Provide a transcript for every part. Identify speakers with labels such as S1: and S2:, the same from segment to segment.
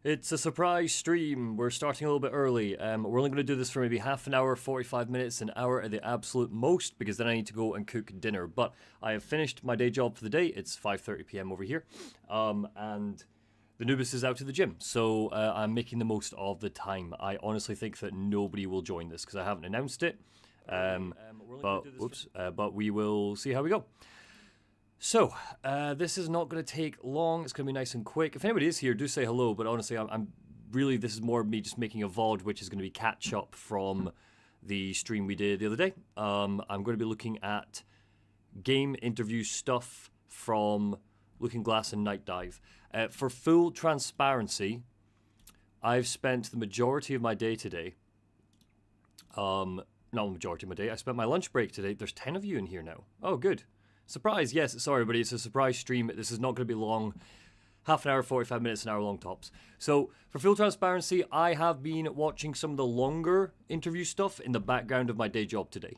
S1: It's a surprise stream. We're starting a little bit early. We're only going to do this for maybe half an hour, 45 minutes, an hour at the absolute most, because then I need to go and cook dinner. But I have finished my day job for the day. It's 5:30 p.m. over here. And the Nubis is out to the gym, so I'm making the most of the time. I honestly think that nobody will join this because I haven't announced it. But we will see how we go. So, this is not going to take long. It's going to be nice and quick. If anybody is here, do say hello. But honestly, I'm really, this is more me just making a VOD, which is going to be catch up from the stream we did the other day. I'm going to be looking at game interview stuff from Looking Glass and Night Dive. For full transparency, I've spent the majority of my day today. Not the majority of my day. I spent my lunch break today. There's 10 of you in here now. Oh, good. Surprise, yes, sorry, everybody, it's a surprise stream. This is not going to be long. Half an hour, 45 minutes, an hour long tops. So, for full transparency, I have been watching some of the longer interview stuff in the background of my day job today.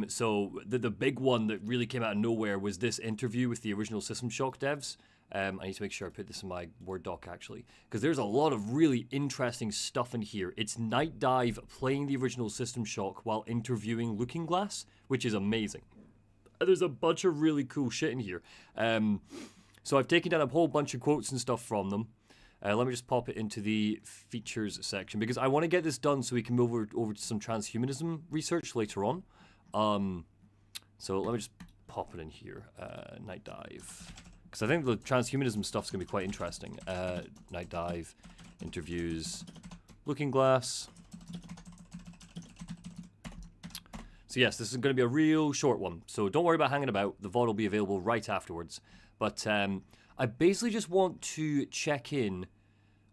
S1: So, the big one that really came out of nowhere was this interview with the original System Shock devs. I need to make sure I put this in my Word doc, actually, because there's a lot of really interesting stuff in here. It's Night Dive playing the original System Shock while interviewing Looking Glass, which is amazing. There's a bunch of really cool shit in here. So I've taken down a whole bunch of quotes and stuff from them. Let me just pop it into the features section because I want to get this done so we can move over to some transhumanism research later on. So let me just pop it in here. Night Dive. Because I think the transhumanism stuff's going to be quite interesting. Night Dive, interviews, Looking Glass. So yes, this is going to be a real short one, so don't worry about hanging about. The VOD will be available right afterwards. But I basically just want to check in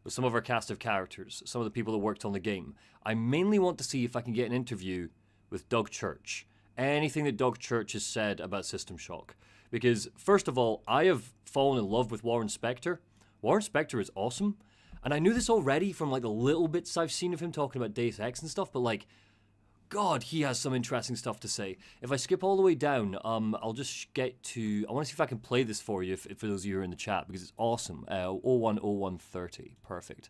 S1: with some of our cast of characters, some of the people that worked on the game. I mainly want to see if I can get an interview with Doug Church. Anything that Doug Church has said about System Shock. Because, first of all, I have fallen in love with Warren Spector. Warren Spector is awesome. And I knew this already from like the little bits I've seen of him talking about Deus Ex and stuff, but like, God, he has some interesting stuff to say. If I skip all the way down, I'll just get to... I want to see if I can play this for you, for those of you who are in the chat, because it's awesome. 010130. Perfect.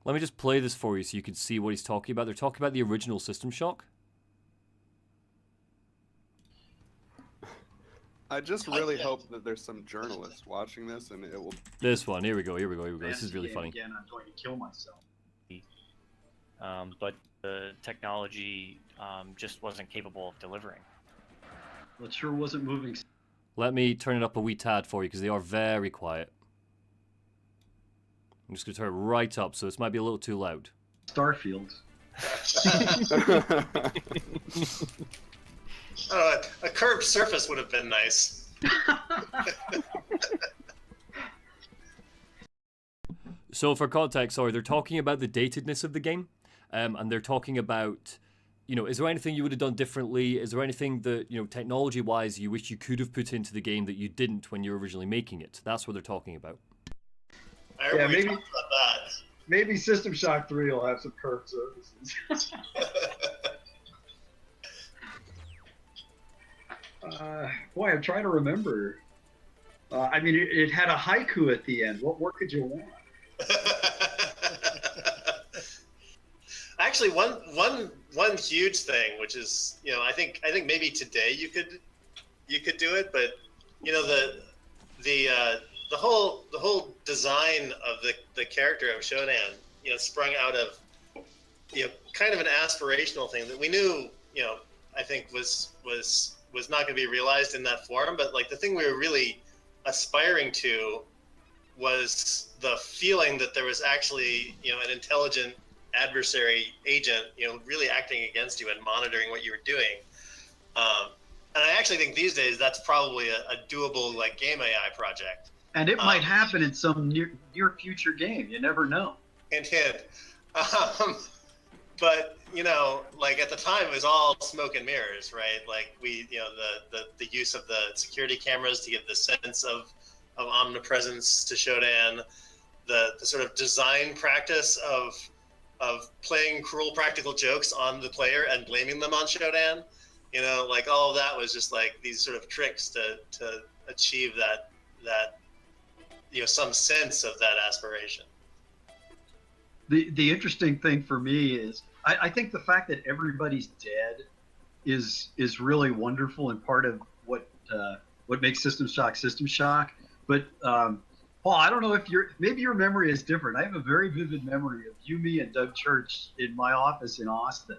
S1: Let me just play this for you so you can see what he's talking about. They're talking about the original System Shock.
S2: I just really hope that there's some journalists watching this and it will...
S1: This one. Here we go. This is really funny.
S3: Again, I'm going to kill myself.
S4: But the technology just wasn't capable of delivering.
S3: Well, it sure wasn't moving.
S1: Let me turn it up a wee tad for you because they are very quiet. I'm just going to turn it right up, so this might be a little too loud.
S3: Starfield.
S5: A curved surface would have been nice.
S1: So for context, sorry, they're talking about the datedness of the game. And they're talking about, you know, is there anything you would have done differently? Is there anything that, you know, technology-wise you wish you could have put into the game that you didn't when you were originally making it? That's what they're talking about.
S5: Yeah, maybe talked about that.
S3: Maybe System Shock 3 will have some curved surfaces. Boy, I'm trying to remember. I mean, it had a haiku at the end. What more could you want?
S5: Actually, one huge thing, which is, you know, I think maybe today you could do it, but you know, the whole design of the character of Shodan, you know, sprung out of, you know, kind of an aspirational thing that we knew, you know, I think was not going to be realized in that form, but like the thing we were really aspiring to was the feeling that there was actually, you know, an intelligent adversary agent, you know, really acting against you and monitoring what you were doing. And I actually think these days that's probably a doable like game AI project.
S3: And it might happen in some near future game. You never know.
S5: Hint, hint. But you know, like at the time it was all smoke and mirrors, right? Like we, you know, the use of the security cameras to give the sense of omnipresence to Shodan, the sort of design practice of playing cruel practical jokes on the player and blaming them on Shodan. You know, like all of that was just like these sort of tricks to achieve that some sense of that aspiration.
S3: The interesting thing for me is I think the fact that everybody's dead is really wonderful and part of what makes System Shock. But Paul, I don't know if maybe your memory is different. I have a very vivid memory of you, me, and Doug Church in my office in Austin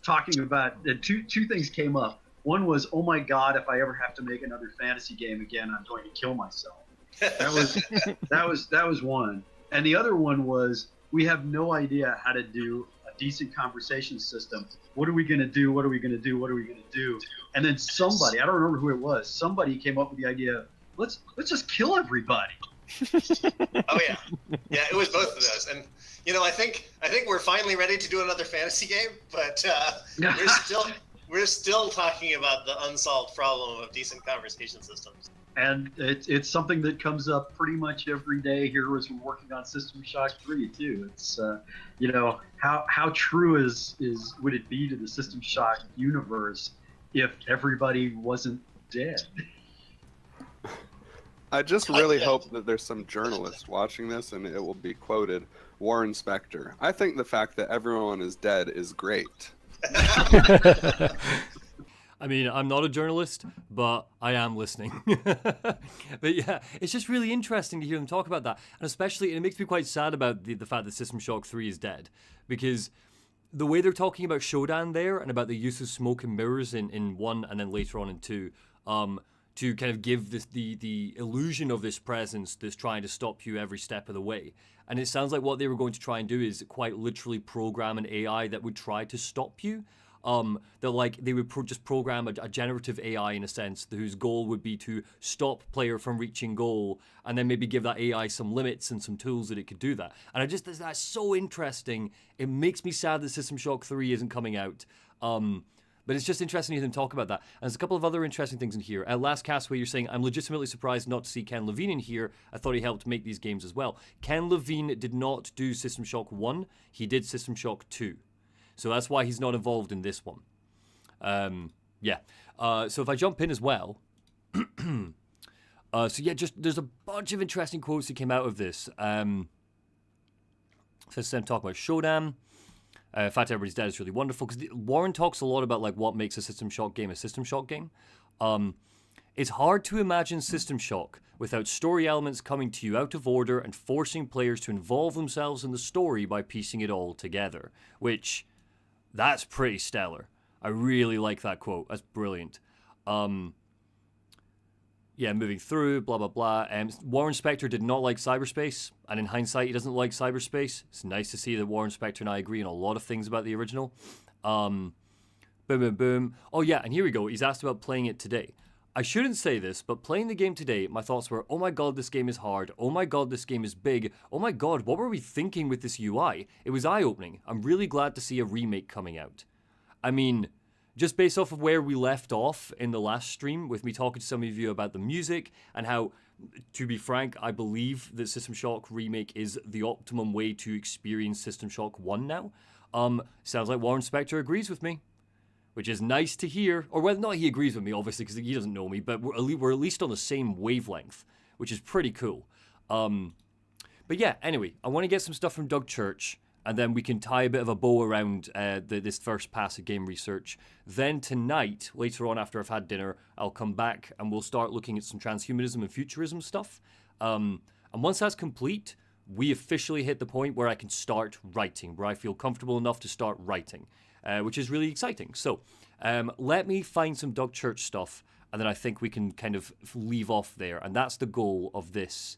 S3: talking about two things came up. One was, oh my God, if I ever have to make another fantasy game again, I'm going to kill myself. That was one. And the other one was, we have no idea how to do a decent conversation system. What are we going to do? What are we going to do? What are we going to do? And then somebody, I don't remember who it was, somebody came up with the idea, let's just kill everybody.
S5: Oh yeah, it was both of those, and I think we're finally ready to do another fantasy game, but we're still talking about the unsolved problem of decent conversation systems.
S3: And it's something that comes up pretty much every day here as we're working on System Shock 3 too. It's how true would it be to the System Shock universe if everybody wasn't dead?
S2: I just really hope that there's some journalist watching this and it will be quoted, Warren Spector. I think the fact that everyone is dead is great.
S1: I mean, I'm not a journalist, but I am listening. But yeah, it's just really interesting to hear them talk about that. And especially, it makes me quite sad about the fact that System Shock 3 is dead. Because the way they're talking about Shodan there and about the use of smoke and mirrors in 1 and then later on in 2, to kind of give this the illusion of this presence that's trying to stop you every step of the way. And it sounds like what they were going to try and do is quite literally program an AI that would try to stop you. That they would just program a generative AI in a sense whose goal would be to stop player from reaching goal, and then maybe give that AI some limits and some tools that it could do that. And that's so interesting. It makes me sad that System Shock 3 isn't coming out. But it's just interesting to hear them talk about that. And there's a couple of other interesting things in here. At Last Castaway, you're saying, I'm legitimately surprised not to see Ken Levine in here. I thought he helped make these games as well. Ken Levine did not do System Shock 1. He did System Shock 2. So that's why he's not involved in this one. So if I jump in as well. There's a bunch of interesting quotes that came out of this. So I'm talking about Shodan. In fact, Everybody's Dead is really wonderful because Warren talks a lot about what makes a System Shock game a System Shock game. It's hard to imagine System Shock without story elements coming to you out of order and forcing players to involve themselves in the story by piecing it all together, which that's pretty stellar. I really like that quote. That's brilliant. Moving through, blah, blah, blah. Warren Spector did not like cyberspace, and in hindsight, he doesn't like cyberspace. It's nice to see that Warren Spector and I agree on a lot of things about the original. Boom, boom, boom. Oh, yeah, and here we go. He's asked about playing it today. I shouldn't say this, but playing the game today, my thoughts were, oh my god, this game is hard. Oh my god, this game is big. Oh my god, what were we thinking with this UI? It was eye-opening. I'm really glad to see a remake coming out. I mean, just based off of where we left off in the last stream with me talking to some of you about the music and how, to be frank, I believe that System Shock Remake is the optimum way to experience System Shock 1 now. Sounds like Warren Spector agrees with me, which is nice to hear. Or whether not he agrees with me, obviously, because he doesn't know me, but we're at least on the same wavelength, which is pretty cool. But yeah, anyway, I want to get some stuff from Doug Church, and then we can tie a bit of a bow around this first pass of game research. Then tonight, later on after I've had dinner, I'll come back and we'll start looking at some transhumanism and futurism stuff. And once that's complete, we officially hit the point where I can start writing, where I feel comfortable enough to start writing, which is really exciting. So let me find some Doug Church stuff, and then I think we can kind of leave off there. And that's the goal of this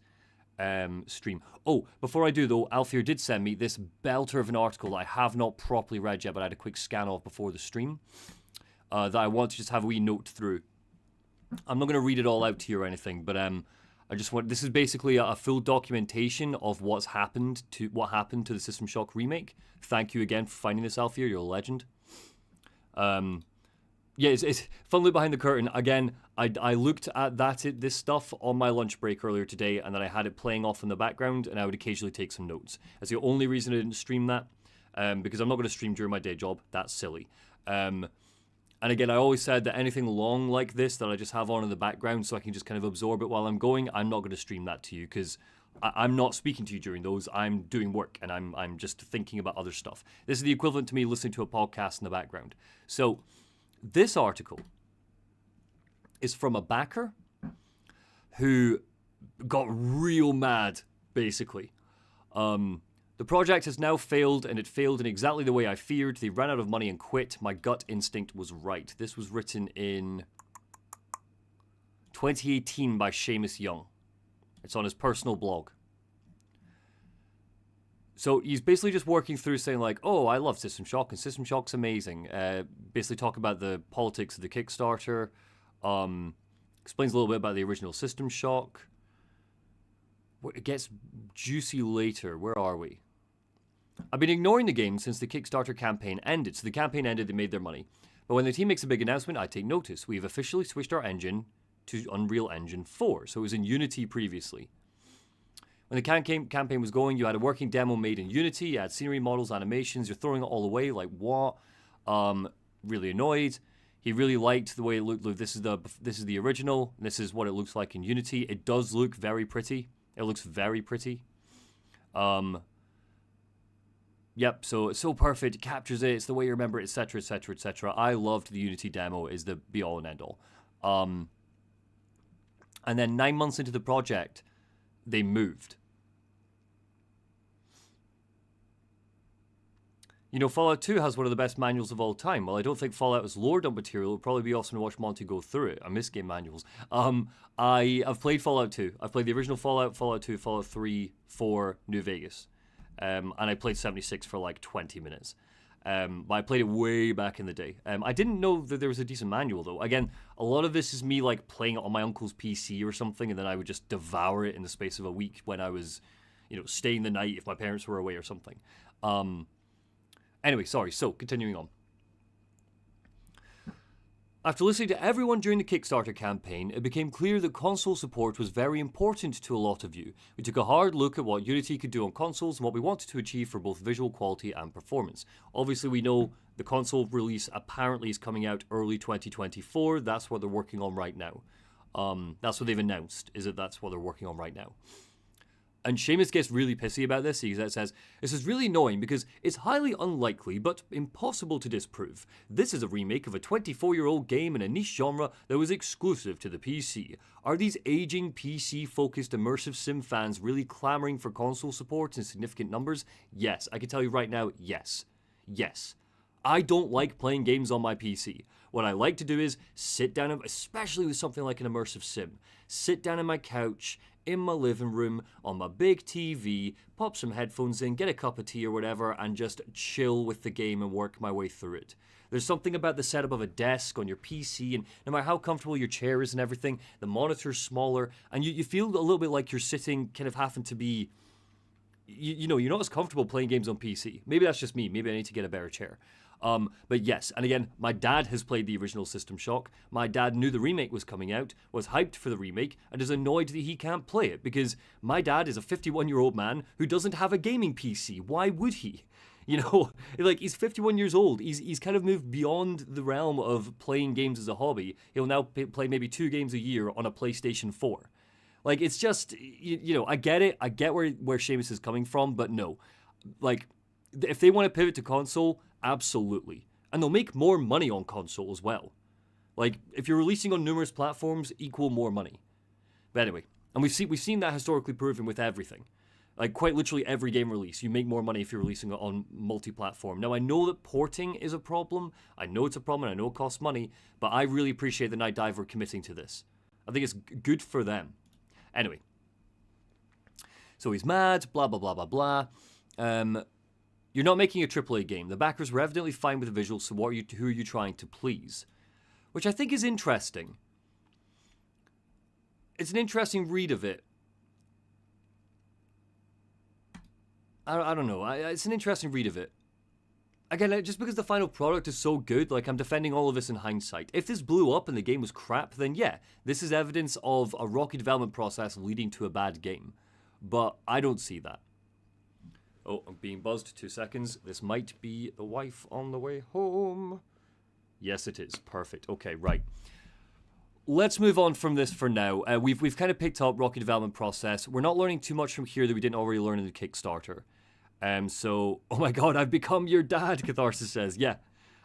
S1: stream. Oh, before I do though, Alfir did send me this belter of an article that I have not properly read yet, but I had a quick scan of before the stream that I want to just have a wee note through. I'm not going to read it all out to you or anything, but I just want, this is basically a full documentation of what happened to the System Shock remake. Thank you again for finding this, Alfir. You're a legend. Yeah, it's fun look behind the curtain. Again, I looked at this stuff on my lunch break earlier today, and then I had it playing off in the background, and I would occasionally take some notes. That's the only reason I didn't stream that, because I'm not going to stream during my day job. That's silly. And again, I always said that anything long like this that I just have on in the background so I can just kind of absorb it while I'm going, I'm not going to stream that to you because I'm not speaking to you during those. I'm doing work and I'm just thinking about other stuff. This is the equivalent to me listening to a podcast in the background. So this article is from a backer who got real mad, basically. The project has now failed, and it failed in exactly the way I feared. They ran out of money and quit. My gut instinct was right. This was written in 2018 by Seamus Young. It's on his personal blog. So he's basically just working through saying like, oh, I love System Shock, and System Shock's amazing. Basically talk about the politics of the Kickstarter. Explains a little bit about the original System Shock. It gets juicy later. Where are we? I've been ignoring the game since the Kickstarter campaign ended. So the campaign ended, they made their money. But when the team makes a big announcement, I take notice. We've officially switched our engine to Unreal Engine 4. So it was in Unity previously. When the campaign was going, you had a working demo made in Unity. You had scenery models, animations. You're throwing it all away. Like, what? Really annoyed. He really liked the way it looked. Look, this is the original. This is what it looks like in Unity. It does look very pretty. It looks very pretty. Yep, so it's so perfect. It captures it. It's the way you remember it, etc., etc., etc. I loved the Unity demo. Is the be-all and end-all. And then 9 months into the project, they moved. You know, Fallout 2 has one of the best manuals of all time. Well, I don't think Fallout is lore dump material. It would probably be awesome to watch Monty go through it. I miss game manuals. I've played Fallout 2. I've played the original Fallout, Fallout 2, Fallout 3, 4, New Vegas. And I played 76 for like 20 minutes. But I played it way back in the day. I didn't know that there was a decent manual, though. Again, a lot of this is me like playing it on my uncle's PC or something, and then I would just devour it in the space of a week when I was, you know, staying the night if my parents were away or something. Anyway, sorry, so continuing on. After listening to everyone during the Kickstarter campaign, it became clear that console support was very important to a lot of you. We took a hard look at what Unity could do on consoles and what we wanted to achieve for both visual quality and performance. Obviously, we know the console release apparently is coming out early 2024. That's what they're working on right now. That's what they've announced, is that that's what they're working on right now. And Seamus gets really pissy about this. He says, this is really annoying because it's highly unlikely but impossible to disprove. This is a remake of a 24-year-old game in a niche genre that was exclusive to the PC. Are these aging PC-focused immersive sim fans really clamoring for console support in significant numbers? Yes, I can tell you right now, yes. Yes. I don't like playing games on my PC. What I like to do is sit down, especially with something like an immersive sim, sit down on my couch, in my living room, on my big TV, pop some headphones in, get a cup of tea or whatever, and just chill with the game and work my way through it. There's something about the setup of a desk on your PC, and no matter how comfortable your chair is and everything, the monitor's smaller, and you feel a little bit like you're sitting kind of having to be, you know, you're not as comfortable playing games on PC. Maybe that's just me. Maybe I need to get a better chair. But yes, and again, my dad has played the original System Shock. My dad knew the remake was coming out, was hyped for the remake, and is annoyed that he can't play it because my dad is a 51-year-old man who doesn't have a gaming PC. Why would he? You know, like, he's 51 years old. He's kind of moved beyond the realm of playing games as a hobby. He'll now play maybe 2 games a year on a PlayStation 4. Like, it's just, you know, I get it. I get where Seamus is coming from, but no. Like, if they want to pivot to console, absolutely. And they'll make more money on console as well. Like, if you're releasing on numerous platforms, equal more money. But anyway, and we've seen that historically proven with everything. Like, quite literally every game release, you make more money if you're releasing it on multi-platform. Now, I know that porting is a problem. I know it's a problem, and I know it costs money. But I really appreciate the Night Diver committing to this. I think it's good for them. Anyway. So he's mad, blah, blah, blah, blah, blah. You're not making a AAA game. The backers were evidently fine with the visuals, so who are you trying to please? Which I think is interesting. It's an interesting read of it. I don't know. It's an interesting read of it. Again, just because the final product is so good, like, I'm defending all of this in hindsight. If this blew up and the game was crap, then yeah, this is evidence of a rocky development process leading to a bad game. But I don't see that. Oh, I'm being buzzed. 2 seconds. This might be the wife on the way home. Yes, it is. Perfect. Okay, right. Let's move on from this for now. We've kind of picked up Rocky development process. We're not learning too much from here that we didn't already learn in the Kickstarter. So, oh my god, I've become your dad, Catharsis says. Yeah.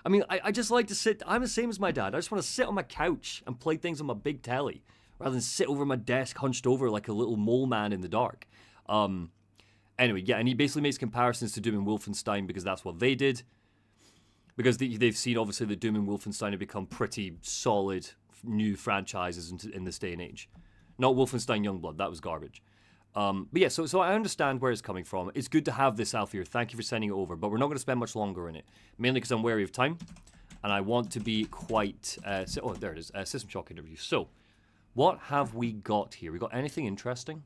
S1: I mean, I just like to sit. I'm the same as my dad. I just want to sit on my couch and play things on my big telly rather than sit over my desk hunched over like a little mole man in the dark. Anyway, yeah, and he basically makes comparisons to Doom and Wolfenstein because that's what they did. Because they've seen, obviously, that Doom and Wolfenstein have become pretty solid new franchises in this day and age. Not Wolfenstein Youngblood, that was garbage. But yeah, so I understand where it's coming from. It's good to have this, Alfir. Thank you for sending it over, but we're not going to spend much longer in it. Mainly because I'm wary of time, and I want to be quite... oh, there it is, System Shock interview. So, what have we got here? We got anything interesting?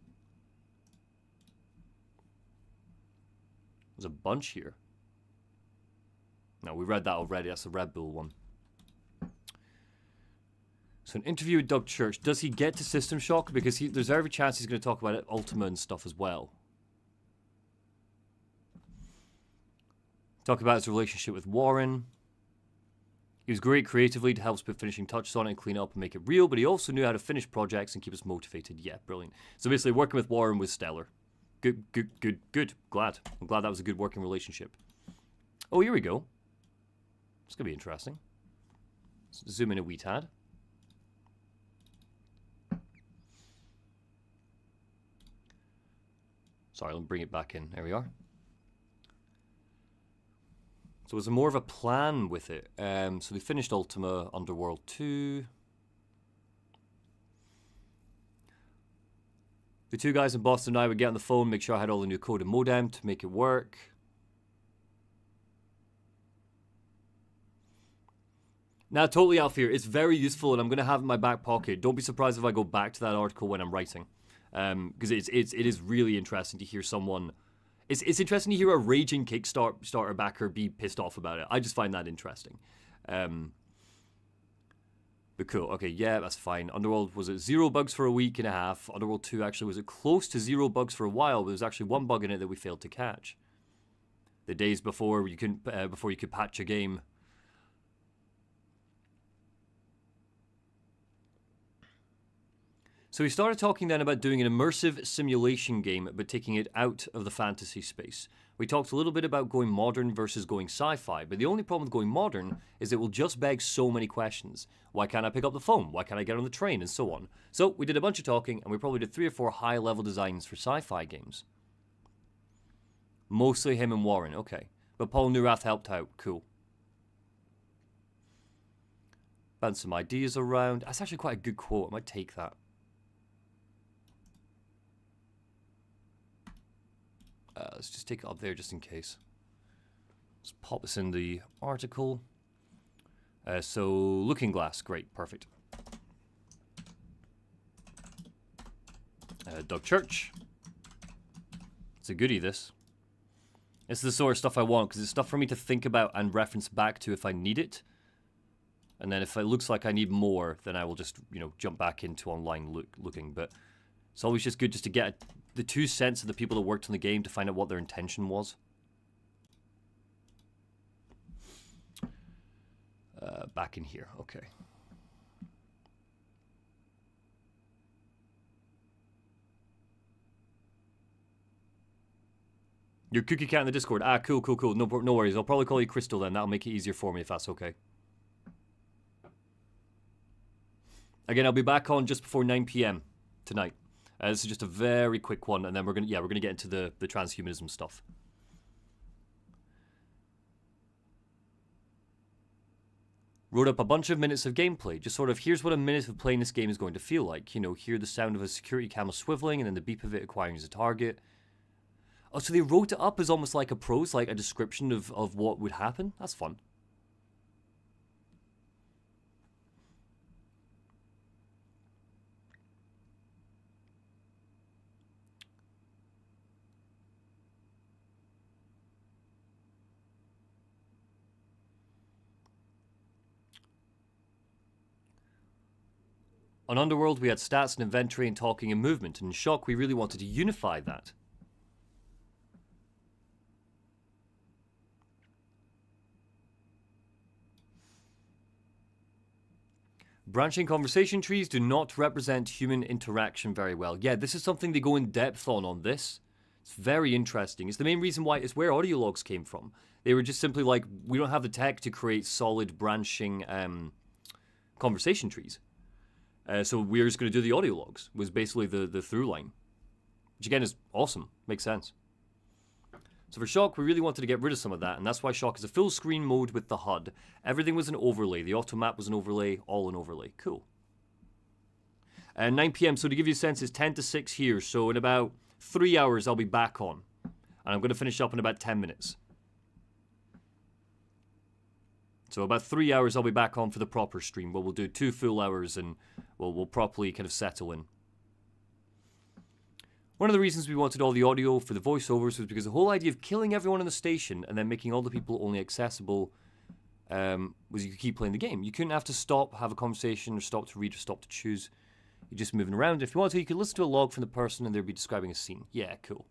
S1: There's a bunch here. No, we read that already. That's the Red Bull one. So an interview with Doug Church. Does he get to System Shock? Because there's every chance he's going to talk about it, Ultima and stuff as well. Talk about his relationship with Warren. He was great creatively to help us put finishing touches on it and clean it up and make it real, but he also knew how to finish projects and keep us motivated. Yeah, brilliant. So basically, working with Warren was stellar. Good. Glad. I'm glad that was a good working relationship. Oh, here we go. It's going to be interesting. Let's zoom in a wee tad. Sorry, let me bring it back in. There we are. So was there more of a plan with it? So they finished Ultima, Underworld 2. The two guys in Boston and I would get on the phone, make sure I had all the new code and modem to make it work. Now, totally, Alfir, it's very useful, and I'm going to have it in my back pocket. Don't be surprised if I go back to that article when I'm writing. Because it is really interesting to hear someone... It's interesting to hear a raging Kickstarter backer be pissed off about it. I just find that interesting. But cool. Okay, yeah, that's fine. Underworld was at 0 bugs for a week and a half. Underworld 2 actually was at close to 0 bugs for a while, but there was actually one bug in it that we failed to catch. The days before you could patch a game. So we started talking then about doing an immersive simulation game, but taking it out of the fantasy space. We talked a little bit about going modern versus going sci-fi, but the only problem with going modern is it will just beg so many questions. Why can't I pick up the phone? Why can't I get on the train? And so on. So we did a bunch of talking, and we probably did 3 or 4 high-level designs for sci-fi games. Mostly him and Warren, okay. But Paul Neurath helped out, cool. Bounced some ideas around. That's actually quite a good quote, I might take that. Let's just take it up there just in case. Let's pop this in the article. So, Looking Glass, great, perfect. Doug Church. It's a goodie, this. It's the sort of stuff I want, because it's stuff for me to think about and reference back to if I need it. And then if it looks like I need more, then I will just, jump back into online looking. But it's always just good just to get the 2 cents of the people that worked on the game to find out what their intention was. Back in here, okay. Your cookie cat in the Discord. Ah, cool. No worries. I'll probably call you Crystal then. That'll make it easier for me if that's okay. Again, I'll be back on just before 9 p.m. tonight. This is just a very quick one, and then we're gonna get into the transhumanism stuff. Wrote up a bunch of minutes of gameplay, just sort of, here's what a minute of playing this game is going to feel like. Hear the sound of a security camera swiveling, and then the beep of it acquiring as a target. Oh, so they wrote it up as almost like a prose, like a description of what would happen? That's fun. On Underworld, we had stats and inventory and talking and movement, and in Shock, we really wanted to unify that. Branching conversation trees do not represent human interaction very well. Yeah, this is something they go in depth on this. It's very interesting. It's the main reason why it's where audio logs came from. They were just simply like, we don't have the tech to create solid branching conversation trees. So we're just going to do the audio logs, was basically the through line. Which again is awesome. Makes sense. So for Shock, we really wanted to get rid of some of that, and that's why Shock is a full screen mode with the HUD. Everything was an overlay. The auto map was an overlay, all an overlay. Cool. 9 p.m., so to give you a sense, it's 10 to 6 here, so in about 3 hours I'll be back on. And I'm going to finish up in about 10 minutes. So about 3 hours I'll be back on for the proper stream, where we'll do 2 full hours and we'll properly kind of settle in. One of the reasons we wanted all the audio for the voiceovers was because the whole idea of killing everyone in the station and then making all the people only accessible was you could keep playing the game. You couldn't have to stop, have a conversation, or stop to read, or stop to choose. You're just moving around. If you wanted to, you could listen to a log from the person and they'd be describing a scene. Yeah, cool.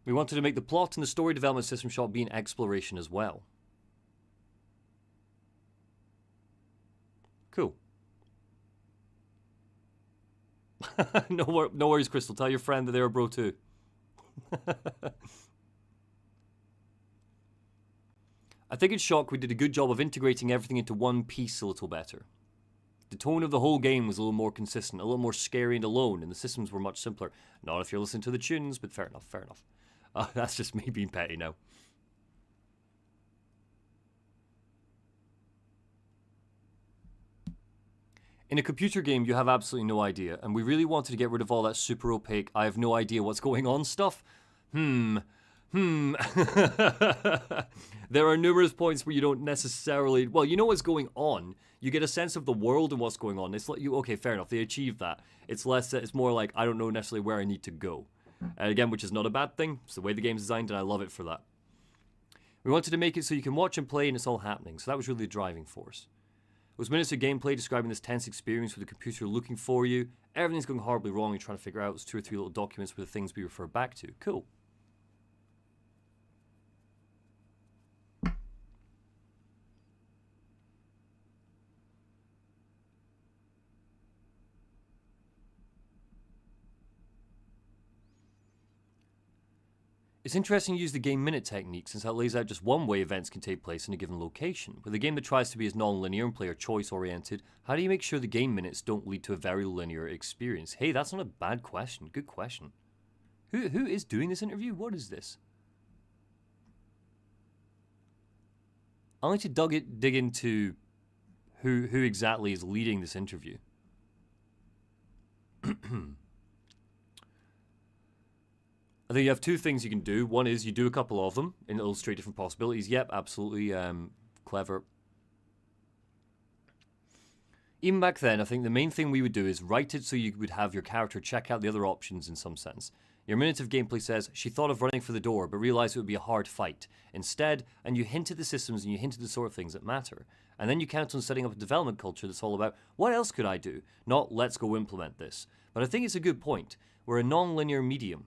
S1: We wanted to make the plot and the story development system shot be an exploration as well. Cool. No worries, Crystal. Tell your friend that they're a bro too. I think in Shock we did a good job of integrating everything into one piece a little better. The tone of the whole game was a little more consistent, a little more scary and alone, and the systems were much simpler. Not if you're listening to the tunes, but fair enough, fair enough. That's just me being petty now. In a computer game, you have absolutely no idea, and we really wanted to get rid of all that super opaque, I have no idea what's going on stuff. There are numerous points where you don't necessarily, well, you know what's going on. You get a sense of the world and what's going on. It's like, okay, fair enough, they achieved that. It's more like, I don't know necessarily where I need to go. And again, which is not a bad thing. It's the way the game's designed, and I love it for that. We wanted to make it so you can watch and play, and it's all happening. So that was really the driving force. It was minutes of gameplay describing this tense experience with the computer looking for you. Everything's going horribly wrong, and you're trying to figure out. Those 2 or 3 little documents with the things we refer back to. Cool. It's interesting to use the game minute technique, since that lays out just one way events can take place in a given location. With a game that tries to be as non-linear and player choice oriented, how do you make sure the game minutes don't lead to a very linear experience? Hey, that's not a bad question. Good question. Who is doing this interview? What is this? I'll need to dig into who exactly is leading this interview. I think you have 2 things you can do. One is you do a couple of them and illustrate different possibilities. Yep, absolutely clever. Even back then, I think the main thing we would do is write it so you would have your character check out the other options in some sense. Your minute of gameplay says, she thought of running for the door, but realized it would be a hard fight. Instead, and you hint at the systems and you hint at the sort of things that matter. And then you count on setting up a development culture that's all about, what else could I do? Not, let's go implement this. But I think it's a good point. We're a non-linear medium.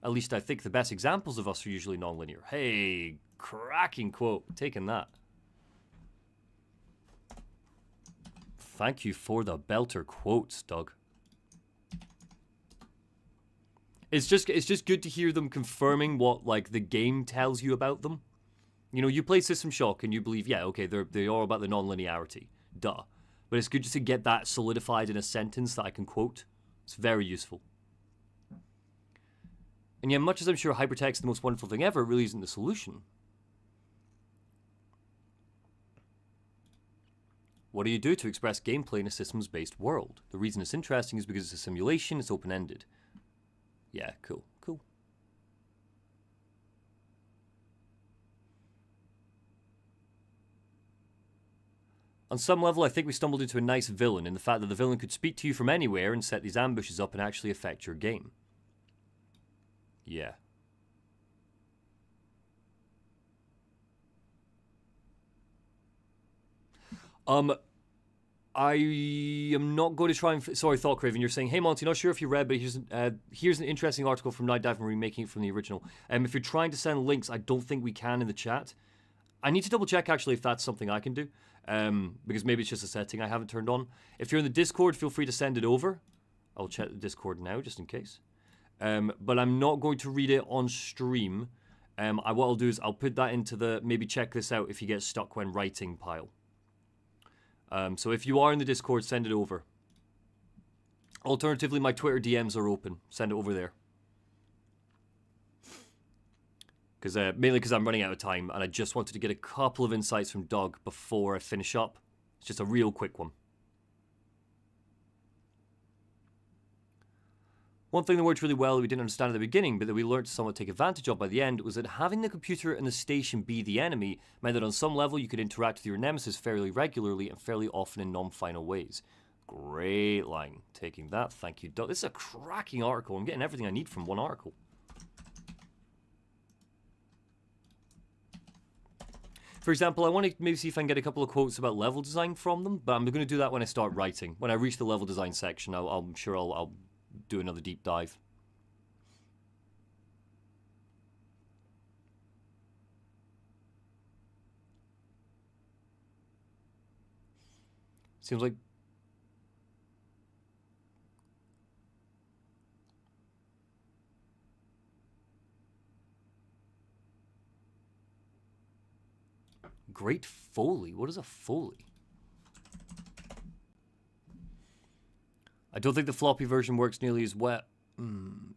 S1: At least I think the best examples of us are usually non-linear. Hey, cracking quote. Taking that. Thank you for the belter quotes, Doug. It's just good to hear them confirming what like the game tells you about them. You know, you play System Shock and you believe, yeah, okay, they're all about the non-linearity. Duh. But it's good just to get that solidified in a sentence that I can quote. It's very useful. And yeah, much as I'm sure hypertext is the most wonderful thing ever, it really isn't the solution. What do you do to express gameplay in a systems-based world? The reason it's interesting is because it's a simulation, it's open-ended. Yeah, cool, cool. On some level, I think we stumbled into a nice villain in the fact that the villain could speak to you from anywhere and set these ambushes up and actually affect your game. Yeah. I am not going to try and... Sorry, Thought Craven, you're saying, hey, Monty, not sure if you read, but here's an interesting article from Night Dive and remaking it from the original. If you're trying to send links, I don't think we can in the chat. I need to double check, actually, if that's something I can do, because maybe it's just a setting I haven't turned on. If you're in the Discord, feel free to send it over. I'll check the Discord now, just in case. But I'm not going to read it on stream. What I'll do is I'll put that into the maybe check this out if you get stuck when writing pile. So if you are in the Discord, send it over. Alternatively, my Twitter DMs are open. Send it over there. Mainly because I'm running out of time, and I just wanted to get a couple of insights from Doug before I finish up. It's just a real quick one. One thing that worked really well that we didn't understand at the beginning, but that we learned to somewhat take advantage of by the end, was that having the computer and the station be the enemy meant that on some level you could interact with your nemesis fairly regularly and fairly often in non-final ways. Great line. Taking that. Thank you, Doug. This is a cracking article. I'm getting everything I need from one article. For example, I want to maybe see if I can get a couple of quotes about level design from them, but I'm going to do that when I start writing. When I reach the level design section, I'm sure I'll do another deep dive. Seems like great Foley. What is a Foley? I don't think the floppy version works nearly as well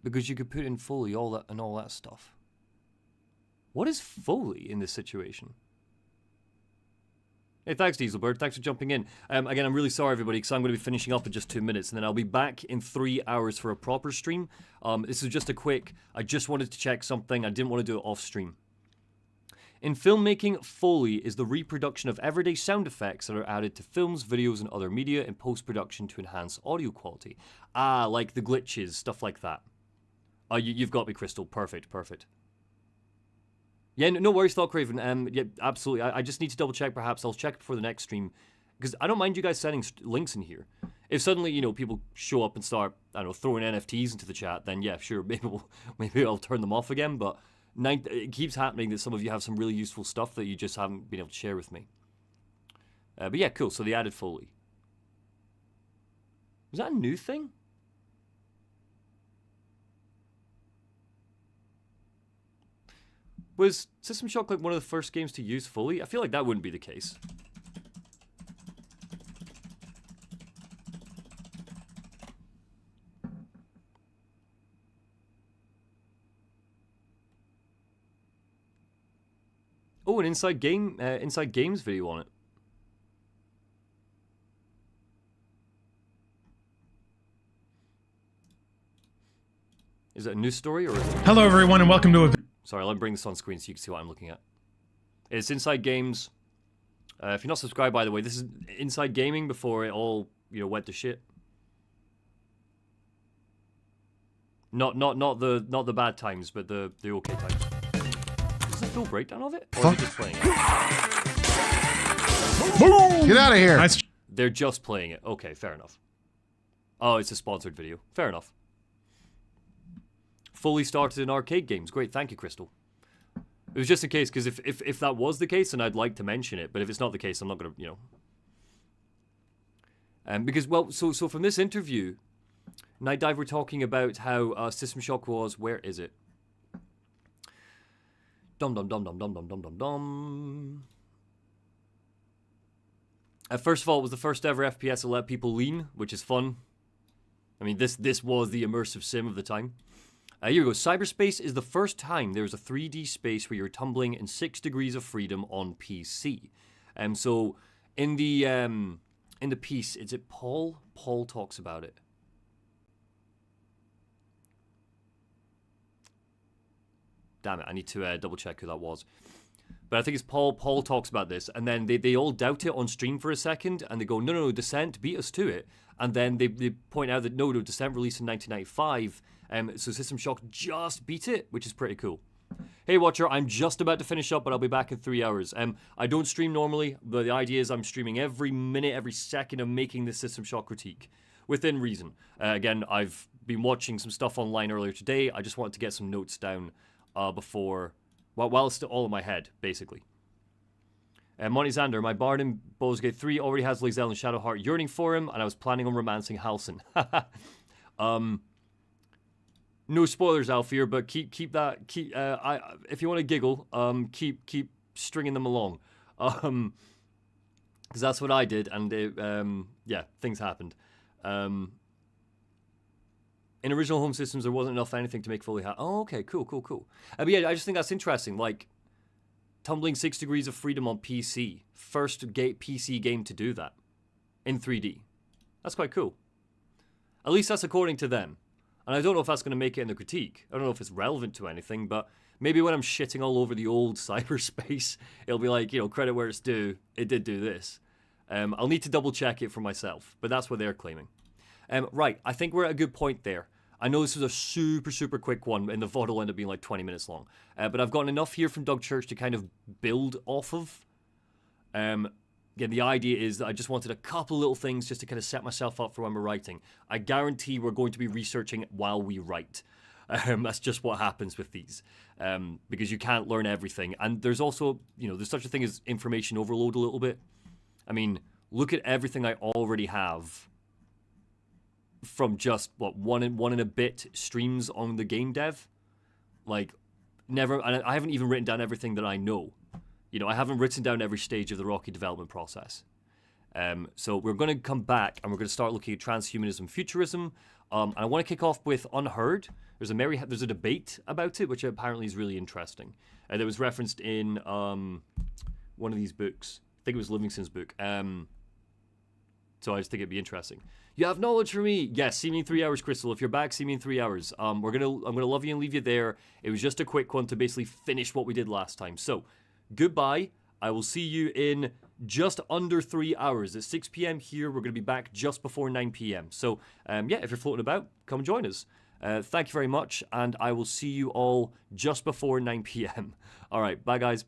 S1: because you could put in Foley all that stuff. What is Foley in this situation? Hey, thanks, Dieselbird. Thanks for jumping in. Again, I'm really sorry, everybody, because I'm going to be finishing up in just 2 minutes, and then I'll be back in 3 hours for a proper stream. This is just a quick... I just wanted to check something. I didn't want to do it off stream. In filmmaking, Foley is the reproduction of everyday sound effects that are added to films, videos, and other media in post-production to enhance audio quality. Ah, like the glitches, stuff like that. You've got me, Crystal. Perfect, perfect. Yeah, no worries, Thought Craven. Yeah, absolutely. I just need to double check, perhaps. I'll check before the next stream. Because I don't mind you guys sending links in here. If suddenly, you know, people show up and start, I don't know, throwing NFTs into the chat, then yeah, sure, maybe I'll turn them off again, but... It keeps happening that some of you have some really useful stuff that you just haven't been able to share with me. But yeah, cool. So the added Foley. Was that a new thing? Was System Shock like one of the first games to use Foley? I feel like that wouldn't be the case. Oh, an Inside Games video on it. Is it a news story or?
S6: Hello, everyone, and welcome to a.
S1: Sorry, let me bring this on screen so you can see what I'm looking at. It's Inside Games. If you're not subscribed, by the way, this is Inside Gaming before it all went to shit. Not the bad times, but the okay times. Is this a full breakdown of it? Or are they just playing it?
S6: Get out of here! Nice.
S1: They're just playing it. Okay, fair enough. Oh, it's a sponsored video. Fair enough. Fully started in arcade games. Great, thank you, Crystal. It was just a case, because if that was the case, then I'd like to mention it. But if it's not the case, I'm not going to, because, well, so from this interview, Night Dive were talking about how System Shock was... Where is it? Dum-dum-dum-dum-dum-dum-dum-dum-dum. First of all, it was the first ever FPS that let people lean, which is fun. I mean, this was the immersive sim of the time. Here we go. Cyberspace is the first time there's a 3D space where you're tumbling in 6 degrees of freedom on PC. So in the piece, is it Paul? Paul talks about it. Damn it, I need to double check who that was. But I think it's Paul. Paul talks about this, and then they all doubt it on stream for a second, and they go, no, Descent beat us to it. And then they point out that no, Descent released in 1995, so System Shock just beat it, which is pretty cool. Hey Watcher, I'm just about to finish up, but I'll be back in 3 hours. I don't stream normally, but the idea is I'm streaming every minute, every second of making this System Shock critique, within reason. Again, I've been watching some stuff online earlier today. I just wanted to get some notes down before, while it's still all in my head, basically. Monty Zander, my bard in Baldur's Gate 3 already has Lae'zel and Shadowheart yearning for him, and I was planning on romancing Halsin. No spoilers, Alfir, but keep that. If you want to giggle, keep stringing them along, because that's what I did, and yeah, things happened. In original home systems, there wasn't enough anything to make fully happy. Oh, okay, cool. But yeah, I just think that's interesting. Like, Tumbling 6 Degrees of Freedom on PC, first PC game to do that in 3D. That's quite cool. At least that's according to them. And I don't know if that's going to make it in the critique. I don't know if it's relevant to anything, but maybe when I'm shitting all over the old cyberspace, it'll be like, you know, credit where it's due. It did do this. I'll need to double check it for myself, but that's what they're claiming. Right, I think we're at a good point there. I know this was a super quick one, and the VOD will end up being like 20 minutes long. But I've gotten enough here from Doug Church to kind of build off of. Again, the idea is that I just wanted a couple little things just to kind of set myself up for when we're writing. I guarantee we're going to be researching while we write. That's just what happens with these. Because you can't learn everything. And there's also, you know, there's such a thing as information overload a little bit. I mean, look at everything I already have from just, what, one and a bit streams on the game dev. Like, never, and I haven't even written down everything that I know. You know, I haven't written down every stage of the Rocky development process. So we're going to come back and we're going to start looking at transhumanism, futurism. And I want to kick off with Unheard. There's a debate about it, which apparently is really interesting. That was referenced in one of these books. I think it was Livingston's book. So I just think it'd be interesting. You have knowledge for me. Yes, see me in 3 hours, Crystal. If you're back, see me in 3 hours. I'm gonna love you and leave you there. It was just a quick one to basically finish what we did last time. So, goodbye. I will see you in just under 3 hours. At 6 p.m. here, we're going to be back just before 9 p.m. So, yeah, if you're floating about, come join us. Thank you very much, and I will see you all just before 9 p.m. All right, bye, guys. Bye.